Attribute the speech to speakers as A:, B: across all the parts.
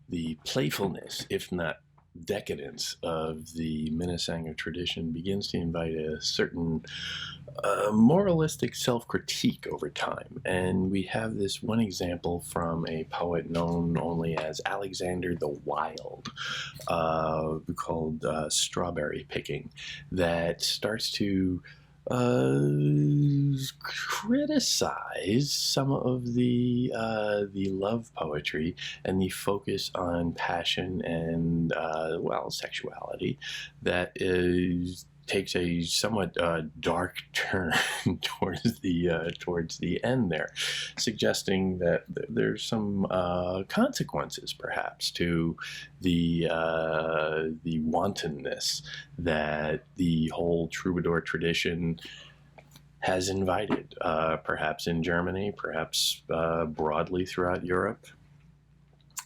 A: the playfulness, if not decadence, of the Minnesinger tradition begins to invite a certain moralistic self-critique over time. And we have this one example from a poet known only as Alexander the Wild, called Strawberry Picking, that starts to criticize some of the love poetry and the focus on passion and sexuality that takes a somewhat dark turn towards the end there, suggesting that there's some consequences perhaps to the wantonness that the whole troubadour tradition has invited, perhaps in Germany, perhaps broadly throughout Europe.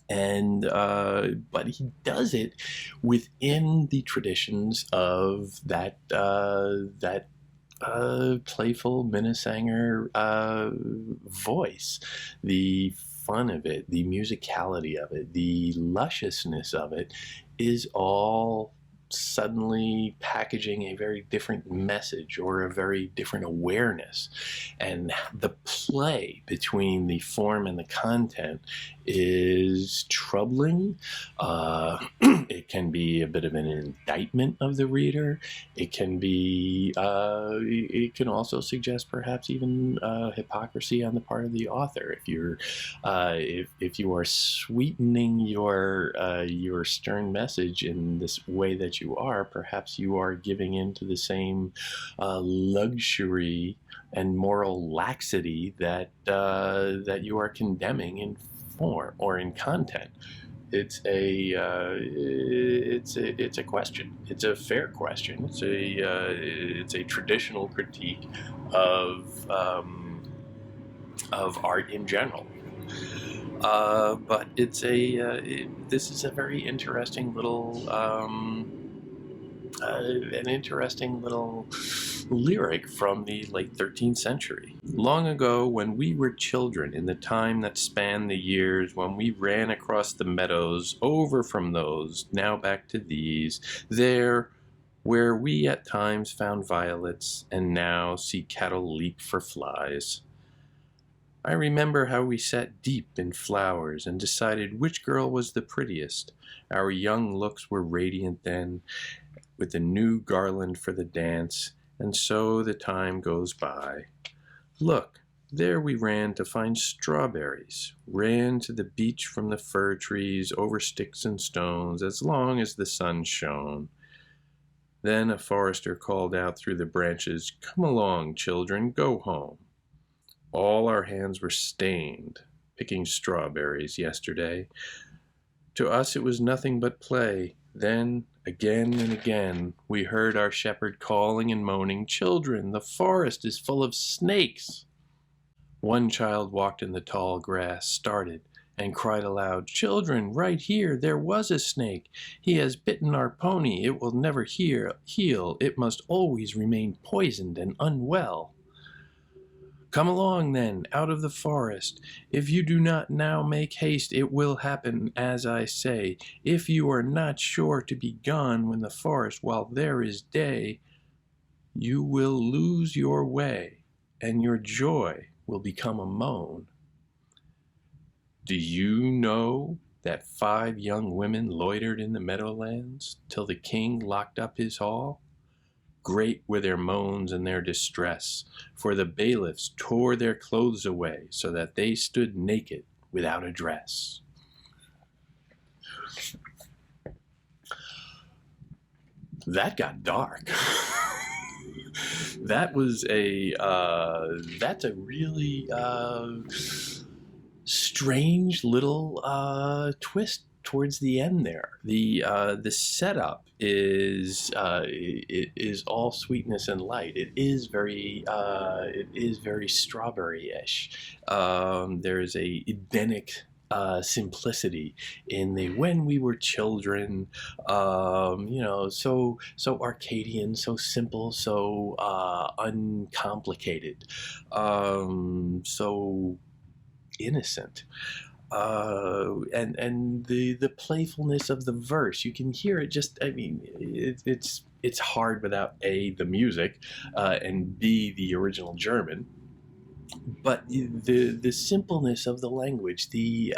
A: And but he does it within the traditions of that playful Minnesinger voice, the fun of it, the musicality of it, the lusciousness of it, is all suddenly packaging a very different message or a very different awareness. And the play between the form and the content is troubling. It can be a bit of an indictment of the reader. It can be, it can also suggest perhaps even hypocrisy on the part of the author. If you're, if you are sweetening your stern message in this way that you are, perhaps you are giving into the same luxury and moral laxity that that you are condemning in form or in content. It's a question. It's a fair question. It's a traditional critique of art in general. But it's this is a very interesting little an interesting little lyric from the late 13th century. Long ago, when we were children, in the time that spanned the years, when we ran across the meadows, over from those, now back to these, there, where we at times found violets, and now see cattle leap for flies. I remember how we sat deep in flowers and decided which girl was the prettiest. Our young looks were radiant then, with a new garland for the dance, and so the time goes by. Look, there we ran to find strawberries, ran to the beach from the fir trees, over sticks and stones, as long as the sun shone. Then a forester called out through the branches, "Come along, children, go home." All our hands were stained, picking strawberries yesterday. To us it was nothing but play. Then, again and again, we heard our shepherd calling and moaning, "Children, the forest is full of snakes." One child walked in the tall grass, started, and cried aloud, "Children, right here, there was a snake. He has bitten our pony. It will never heal. It must always remain poisoned and unwell." "Come along, then, out of the forest. If you do not now make haste, it will happen as I say. If you are not sure to be gone when the forest while there is day, you will lose your way, and your joy will become a moan. Do you know that 5 young women loitered in the meadowlands till the king locked up his hall? Great were their moans and their distress, for the bailiffs tore their clothes away so that they stood naked without a dress." That got dark. That was that's a really strange little twist towards the end there. The setup is all sweetness and light. It is very strawberry-ish. There's a Edenic simplicity in the "when we were children," so Arcadian, so simple, so uncomplicated, so innocent. And the playfulness of the verse, you can hear it. Just, I mean, it's hard without A, the music, and B, the original German. But the simpleness of the language, we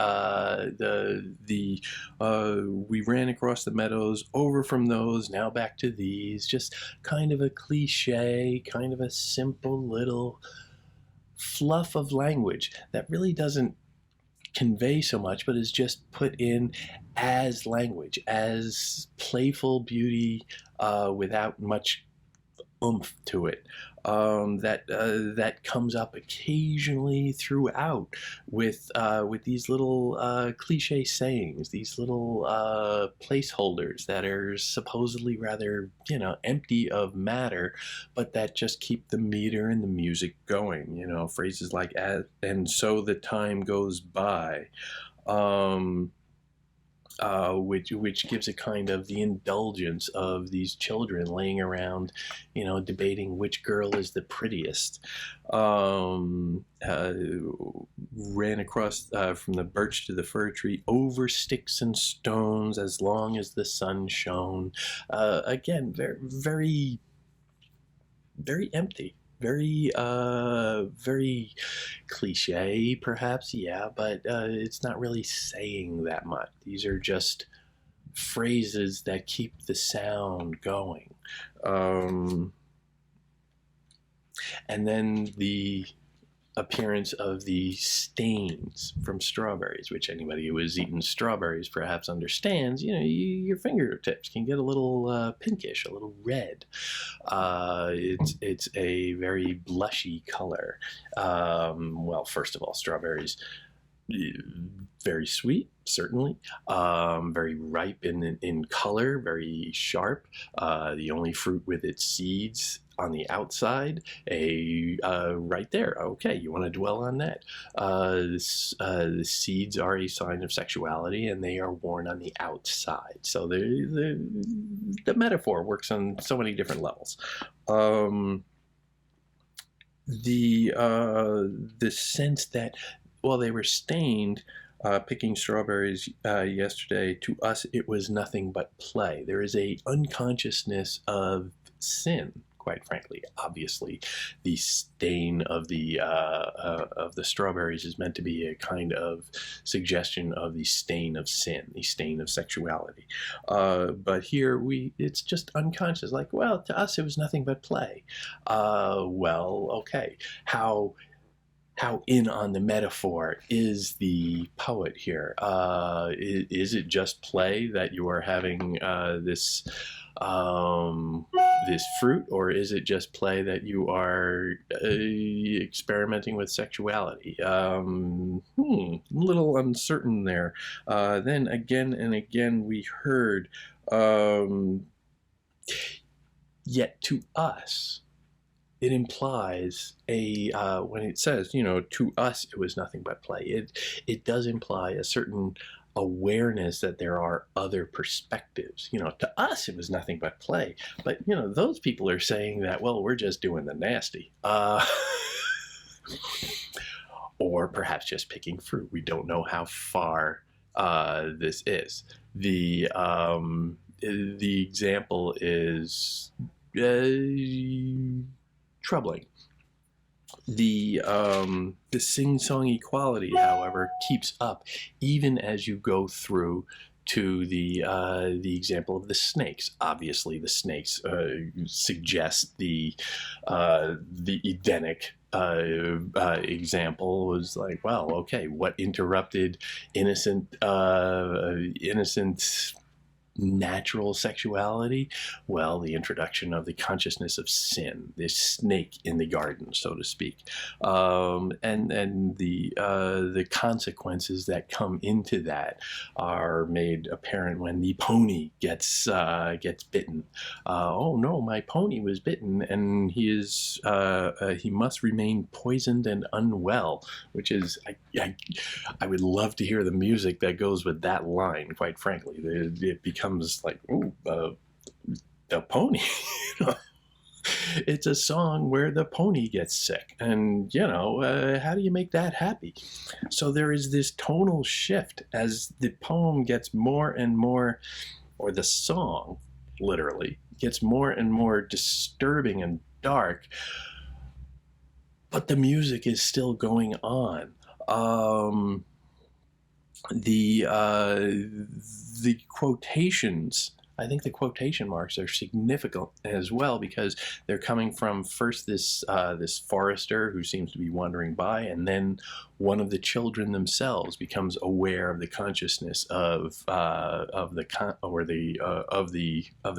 A: ran across the meadows, over from those, now back to these, just kind of a cliche, kind of a simple little fluff of language that really doesn't convey so much, but is just put in as language, as playful beauty, without much oomph to it. That comes up occasionally throughout with these little cliche sayings, these little placeholders that are supposedly rather, empty of matter, but that just keep the meter and the music going. Phrases like "and so the time goes by." Which gives a kind of the indulgence of these children laying around, debating which girl is the prettiest. Ran across from the birch to the fir tree, over sticks and stones, as long as the sun shone. Again, very, very, very empty. Very cliche, perhaps, yeah, but it's not really saying that much. These are just phrases that keep the sound going. And then the appearance of the stains from strawberries, which anybody who has eaten strawberries perhaps understands. Your fingertips can get a little pinkish, a little red. It's a very blushy color. Well, first of all, strawberries, very sweet, certainly, very ripe in color, very sharp. The only fruit with its seeds on the outside, right there. Okay, you want to dwell on that. The seeds are a sign of sexuality, and they are worn on the outside. So the metaphor works on so many different levels. The sense that, while they were stained, picking strawberries yesterday, to us it was nothing but play. There is a unconsciousness of sin, quite frankly. Obviously, the stain of the strawberries is meant to be a kind of suggestion of the stain of sin, the stain of sexuality. But here it's just unconscious. Like, well, to us it was nothing but play. Well, okay, how in on the metaphor is the poet here? Is it just play that you are having this fruit, or is it just play that you are experimenting with sexuality? A little uncertain there. Then again and again we heard, yet to us, it implies when it says, to us it was nothing but play. It does imply a certain awareness that there are other perspectives. To us it was nothing but play, but those people are saying that, well, we're just doing the nasty, or perhaps just picking fruit. We don't know how far this is. The example is troubling. The sing-song equality, however, keeps up even as you go through to the example of the snakes. Obviously, the snakes suggest the Edenic example was like, well, okay, what interrupted innocent natural sexuality? Well, the introduction of the consciousness of sin, this snake in the garden, so to speak, and the consequences that come into that are made apparent when the pony gets bitten. Oh no, my pony was bitten, and he must remain poisoned and unwell. Which is, I would love to hear the music that goes with that line. Quite frankly, it becomes like, ooh, the pony. It's a song where the pony gets sick, and how do you make that happy? So there is this tonal shift as the poem gets more and more, or the song literally gets more and more disturbing and dark, but the music is still going on. um the quotations, I think the quotation marks are significant as well, because they're coming from first this forester who seems to be wandering by, and then one of the children themselves becomes aware of the consciousness of the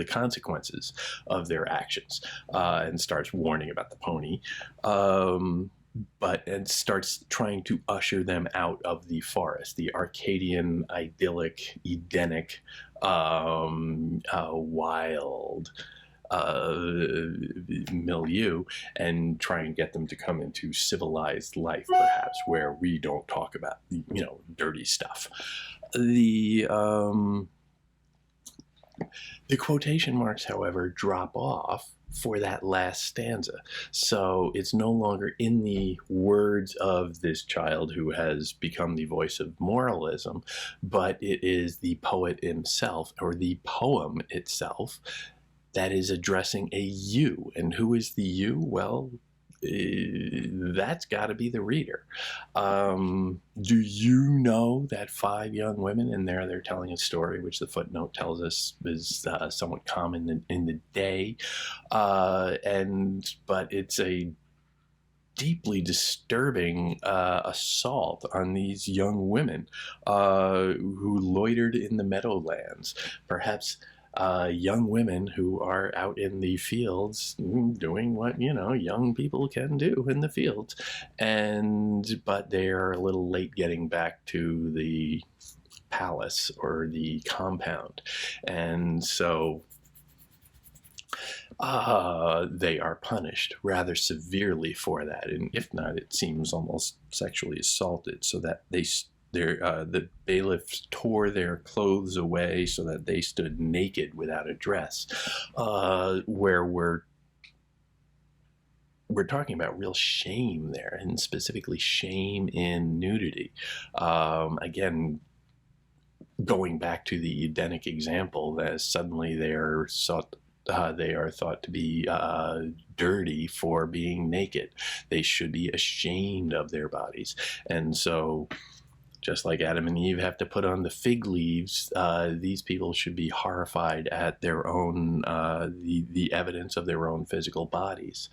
A: consequences of their actions, and starts warning about the pony. And starts trying to usher them out of the forest, the Arcadian, idyllic, Edenic, wild milieu, and try and get them to come into civilized life, perhaps, where we don't talk about dirty stuff. The quotation marks, however, drop off for that last stanza. So it's no longer in the words of this child who has become the voice of moralism, but it is the poet himself, or the poem itself, that is addressing a you. And who is the you? Well, that's got to be the reader. Do you know that 5 young women, and there they're telling a story which the footnote tells us is somewhat common in the day, but it's a deeply disturbing assault on these young women who loitered in the meadowlands, perhaps young women who are out in the fields doing what young people can do in the fields, but they are a little late getting back to the palace or the compound, and so they are punished rather severely for that, and if not, it seems almost sexually assaulted, so that the bailiffs tore their clothes away so that they stood naked without a dress, where we're talking about real shame there, and specifically shame in nudity. Again, going back to the Edenic example, that suddenly they are thought to be dirty for being naked. They should be ashamed of their bodies, and so, just like Adam and Eve have to put on the fig leaves, these people should be horrified at their own, the evidence of their own physical bodies.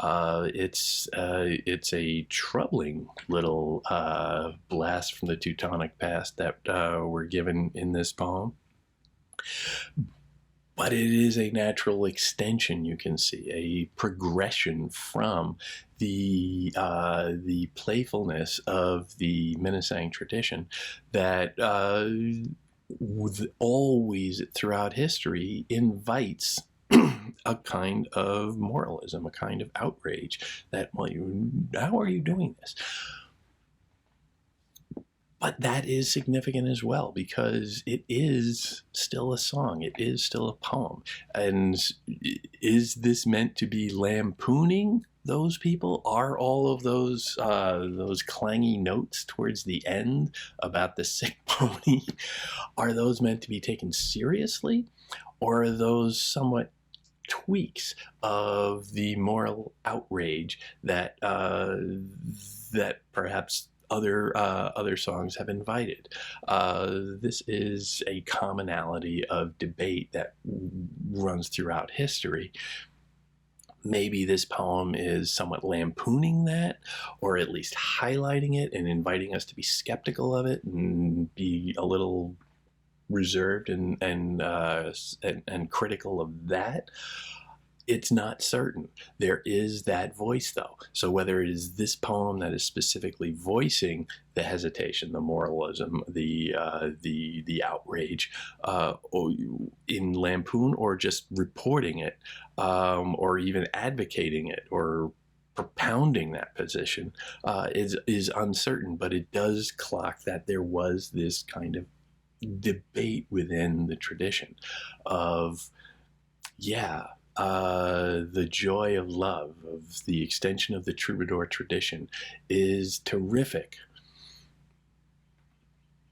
A: It's a troubling little blast from the Teutonic past that we're given in this poem. But it is a natural extension, you can see, a progression from the playfulness of the Minnesinger tradition that always throughout history invites a kind of moralism, a kind of outrage that, well, how are you doing this? But that is significant as well, because it is still a song. It is still a poem. And is this meant to be lampooning those people? Are all of those clangy notes towards the end about the sick pony, are those meant to be taken seriously? Or are those somewhat tweaks of the moral outrage that perhaps other songs have invited? This is a commonality of debate that runs throughout history. Maybe this poem is somewhat lampooning that, or at least highlighting it and inviting us to be skeptical of it and be a little reserved and critical of that. It's not certain. There is that voice, though. So whether it is this poem that is specifically voicing the hesitation, the moralism, the outrage, in lampoon, or just reporting it, or even advocating it, or propounding that position, is uncertain. But it does clock that there was this kind of debate within the tradition of, yeah, the joy of love, of the extension of the troubadour tradition, is terrific.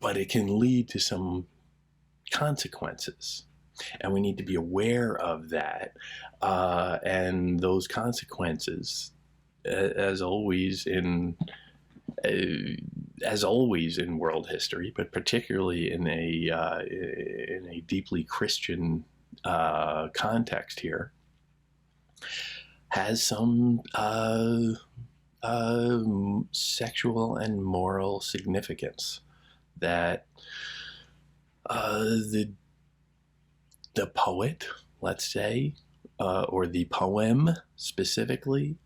A: But it can lead to some consequences. And we need to be aware of that. And those consequences, as always in world history, but particularly in a deeply Christian context here, has some sexual and moral significance that the poet, let's say, or the poem specifically,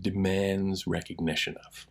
A: demands recognition of.